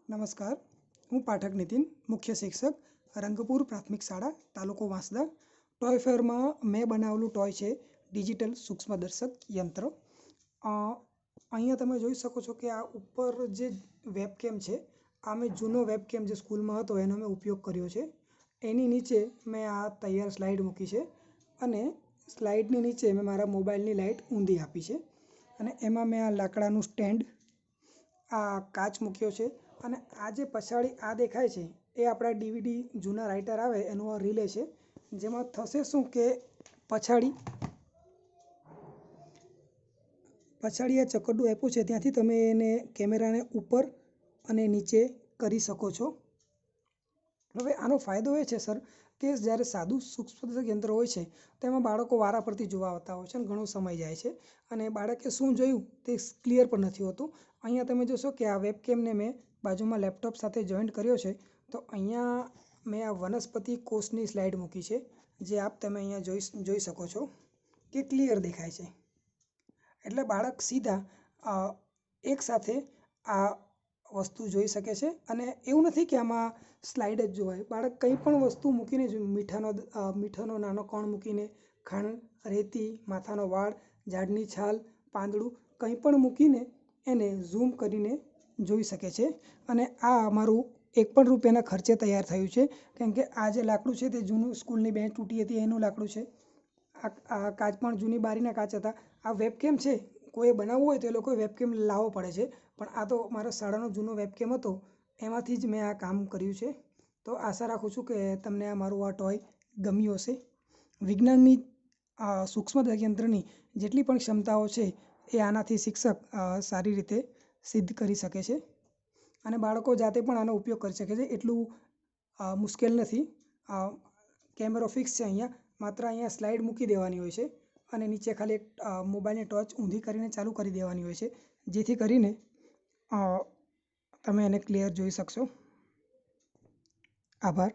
નમસ્કાર, હું પાઠક નીતિન, મુખ્ય શિક્ષક, રંગપુર પ્રાથમિક શાળા, તાલુકો વાંસદા. ટોય ફેરમાં મેં બનાવેલું ટોય છે ડિજિટલ સૂક્ષ્મદર્શક યંત્ર. અહીંયા તમે જોઈ શકો છો કે આ ઉપર જે વેબકેમ છે, આ મેં જૂનો વેબકેમ જે સ્કૂલમાં હતો એનો મેં ઉપયોગ કર્યો છે. એની નીચે મેં આ તૈયાર સ્લાઇડ મૂકી છે અને સ્લાઇડની નીચે મેં મારા મોબાઈલની લાઇટ ઊંધી આપી છે અને એમાં મેં આ લાકડાનું સ્ટેન્ડ, આ કાચ મૂક્યો છે અને આ જે પછાડી આ દેખાય છે એ આપણા ડીવીડી જૂના રાઇટર આવે એનું આ રિલે છે, જેમાં થશે શું કે પછાડી આ ચકરડું આપ્યું છે ત્યાંથી તમે એને કેમેરાને ઉપર અને નીચે કરી શકો છો. હવે આનો ફાયદો એ છે સર કે જ્યારે સાદું સૂક્ષ્મદર્શક યંત્ર હોય છે તેમાં બાળકો વારા પરથી જોવા આવતા હોય છે અને ઘણો સમય જાય છે અને બાળકે શું જોયું તે ક્લિયર પણ નથી હોતું. અહીંયા તમે જોશો કે આ વેબકેમને મેં બાજુમાં લેપટોપ સાથે જોઈન્ટ કર્યો છે, તો અહીંયા મેં આ વનસ્પતિ કોષની સ્લાઇડ મૂકી છે, જે તમે અહીંયા જોઈ શકો છો કે ક્લિયર દેખાય છે. એટલે બાળક સીધા એકસાથે આ વસ્તુ જોઈ શકે છે અને એવું નથી કે આમાં સ્લાઇડ જ જોવાય. બાળક કંઈ પણ વસ્તુ મૂકીને મીઠાનો નાનો કણ મૂકીને, ખાંડ, રેતી, માથાનો વાળ, ઝાડની છાલ, પાંદડું કંઈ પણ મૂકીને એને ઝૂમ કરીને જોઈ શકે છે. અને આ અમારું ₹1 ખર્ચે તૈયાર થયું છે, કેમ કે આ જે લાકડું છે તે જૂનું સ્કૂલની બેન્ચ તૂટી હતી એનું લાકડું છે. આ કાચ પણ જૂની બારીના કાચ હતા. આ વેબકેમ છે, કોઈ બનાવવું હોય તો એ લોકોએ વેબકેમ લાવવો પડે છે, પણ આ તો મારા શાળાનો જૂનો વેબકેમ હતો એમાંથી જ મેં આ કામ કર્યું છે. તો આશા રાખું છું કે તમને આ મારું આ ટોય ગમ્યું હશે. વિજ્ઞાનની સૂક્ષ્મદર્શક યંત્રની જેટલી પણ ક્ષમતાઓ છે એ આનાથી શિક્ષક સારી રીતે સિદ્ધ કરી શકે છે અને બાળકો જાતે પણ આનો ઉપયોગ કરી શકે છે. એટલું મુશ્કેલ નથી. કેમેરો ફિક્સ છે, માત્ર અહીંયા સ્લાઇડ મૂકી દેવાની હોય છે અને નીચે ખાલી એક મોબાઈલની ટોર્ચ ઊંધી કરીને ચાલુ કરી દેવાની હોય છે, જેથી કરીને તમે એને ક્લિયર જોઈ શકશો. આભાર.